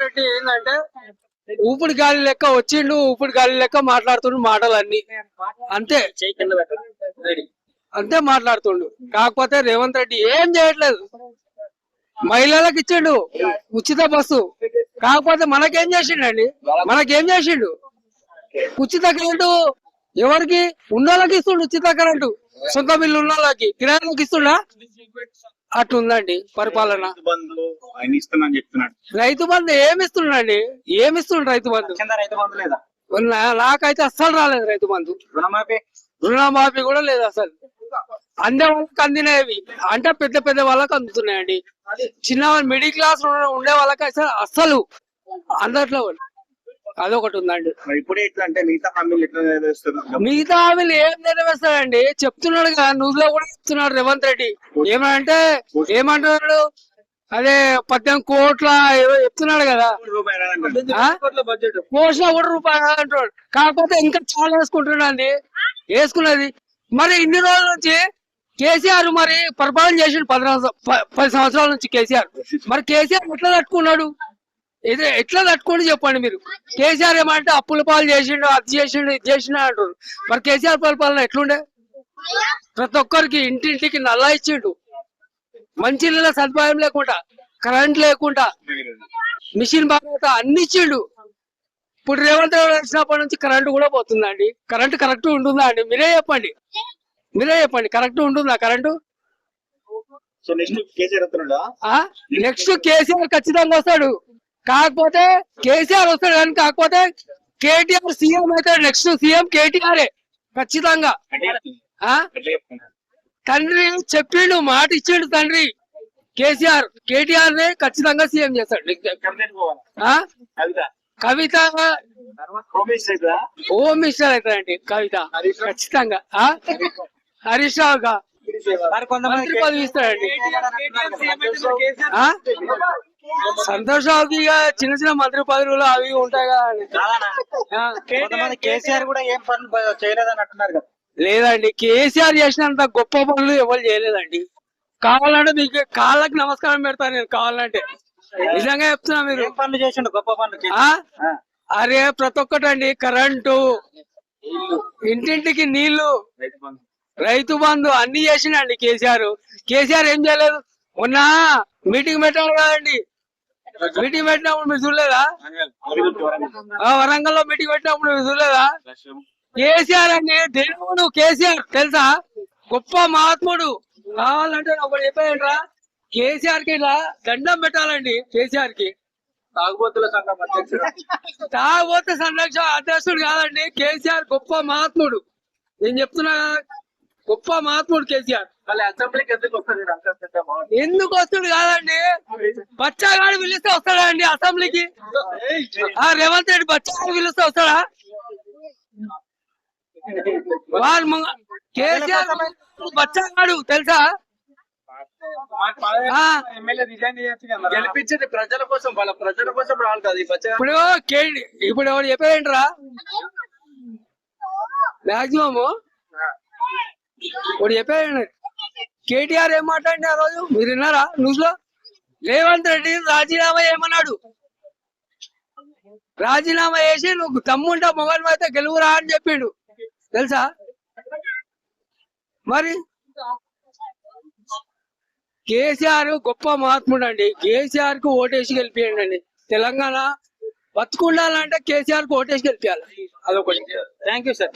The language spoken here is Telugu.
రెడ్డి ఏంటంటే ఊపిరి గాలి లెక్క వచ్చిండు, ఊపిరి గాలి లెక్క మాట్లాడుతుండు మాటలు అన్ని అంతే. అంతే మాట్లాడుతుండు. కాకపోతే రేవంత్ రెడ్డి ఏం చేయట్లేదు. మహిళలకు ఇచ్చిండు ఉచిత బస్సు, కాకపోతే మనకేం చేసిండండి? మనకేం చేసిండు? ఉచిత కరెంటు ఎవరికి? ఉన్నోళ్ళకి ఇస్తుండు ఉచిత కరెంటు, సొంత బిల్లు ఉన్న వాళ్ళకి, కిరాయిలకు ఇస్తుండా? అట్లుందండి పరిపాలన. రైతు బంధు ఏమిస్తుండండి? ఏమిస్తుండు రైతు బంధు? నాకైతే అస్సలు రాలేదు రైతు బంధు. రుణమాఫీ కూడా లేదు అసలు. అందే వాళ్ళకి అందినవి అంటే పెద్ద పెద్ద వాళ్ళకి అందుతున్నాయండి. చిన్న మిడిల్ క్లాస్ ఉండే వాళ్ళకి అసలు అందట్లో అదొకటి ఉందండి. ఇప్పుడు ఎట్లా అంటే మిగతా హామీలు ఎట్లా నెరవేరుస్తారు? మిగతా హామీలు ఏం నెరవేరుస్తాడండి? చెప్తున్నాడు కదా, న్యూస్ లో కూడా చెప్తున్నాడు రేవంత్ రెడ్డి. ఏమంటున్నాడు? అదే 18 కోట్ల ఏదో చెప్తున్నాడు కదా, కోట్ల కూడా రూపాయలు అంటున్నాడు. కాకపోతే ఇంకా చాలా వేసుకుంటున్నాండి. వేసుకున్నది మరి ఇన్ని రోజుల నుంచి కేసీఆర్ మరి పరిపాలన చేసిండు 10 సంవత్సరాల నుంచి కేసీఆర్. మరి కేసీఆర్ ఎట్లా తట్టుకున్నాడు? ఎట్లా తట్టుకోండి చెప్పండి మీరు. కేసీఆర్ ఏమంటే అప్పుల పాలు చేసిండు, అది చేసిండు, ఇది చేసిండు అంటారు. మరి కేసీఆర్ పరిపాలన ఎట్లుండే? ప్రతి ఒక్కరికి ఇంటింటికి నల్లా ఇచ్చిండు, మంచి నీళ్ళ సదుపాయం లేకుండా, కరెంట్ లేకుండా, మిషన్ బాధ్యత అన్ని ఇచ్చిండు. ఇప్పుడు రేవంత్ రెడ్డి వచ్చినప్పటి నుంచి కరెంటు కూడా పోతుందండి. కరెంటు కరెక్ట్ ఉంటుందా అండి? మీరే చెప్పండి, కరెక్ట్ ఉంటుందా కరెంటు? నెక్స్ట్ కేసీఆర్ ఖచ్చితంగా వస్తాడు. కాకపోతే కేసీఆర్ వస్తాడు కానీ కాకపోతే కేటీఆర్ సీఎం అవుతాడు. నెక్స్ట్ సీఎం కేటీఆర్ ఖచ్చితంగా. తండ్రి చెప్పిండు, మాట ఇచ్చిండు తండ్రి. కేటీఆర్ నే ఖచ్చితంగా సీఎం చేస్తాడు. కవిత హోమ్ మినిస్టర్ అవుతాడండి. కవిత ఖచ్చితంగా. హరీష్ రావు మంత్రి పదవి ఇస్తాడండి. సంతోష్ రావుకి ఇక చిన్న చిన్న మంత్రి పదవులు అవి ఉంటాయి కదా. కేసీఆర్ కూడా ఏం పనులు చేయలేదని అంటున్నారు కదా. లేదండి, కేసీఆర్ చేసినంత గొప్ప పనులు ఎవరు చేయలేదండి. కావాలంటే మీకు కాళ్ళకి నమస్కారం పెడతాను నేను, కావాలంటే నిజంగా చెప్తున్నా. మీరు పనులు చేసిండు గొప్ప పనులు. అరే ప్రతి ఒక్కటండి, కరెంటు, ఇంటింటికి నీళ్లు, రైతు బంధు అన్ని చేసిండండి కేసీఆర్. కేసీఆర్ ఏం చేయలేదు. మొన్న మీటింగ్ పెట్టాడు కదండి, మీటింగ్ పెట్టినప్పుడు మీరు చూడలేదా? వరంగల్ లో మీటింగ్ పెట్టినప్పుడు మీరు చూడలేదా? కేసీఆర్ అండి దేవుడు. కేసీఆర్ తెలుసా? గొప్ప మహాత్ముడు. కావాలంటే ఒకటి చెప్పేయండిరా, కేసీఆర్ కి ఇలా దండం పెట్టాలండి. కేసీఆర్ కి తాగుబోతుల సంరక్షణ అధ్యక్షుడు కాదండి కేసీఆర్. గొప్ప మహాత్ముడు. నేను చెప్తున్నా, గొప్ప మహాత్ముడు కేసీఆర్. అసెంబ్లీకి ఎందుకు వస్తుడు కాదండి, బచ్చాగాడు పిలిస్తే వస్తాడా అండి అసెంబ్లీకి? రేవంత్ రెడ్డి బచ్చాగాడు పిలిస్తే వస్తాడా? కేసీఆర్ బచ్చాగాడు తెలుసా? గెలిపించింది ప్రజల కోసం, వాళ్ళ ప్రజల కోసం రావాలి. ఇప్పుడు ఎవరు చెప్పారేంట్రా? మాక్సిమం ఇప్పుడు చెప్పారండి. కేటీఆర్ ఏం మాట్లాడి ఆ రోజు మీరు విన్నారా న్యూస్ లో? రేవంత్ రెడ్డి రాజీనామా ఏమన్నాడు? రాజీనామా చేసి నువ్వు తమ్ముంటా మొబైల్ అయితే గెలువురా అని చెప్పిండు తెలుసా? మరి కేసీఆర్ గొప్ప మహాత్ముడు అండి. కేసీఆర్ కు ఓటేసి గెలిపియండి అండి. తెలంగాణ బతుకుండాలంటే కేసీఆర్ కు ఓటేసి గెలిపించాలి. అదొకటి. Thank you sir.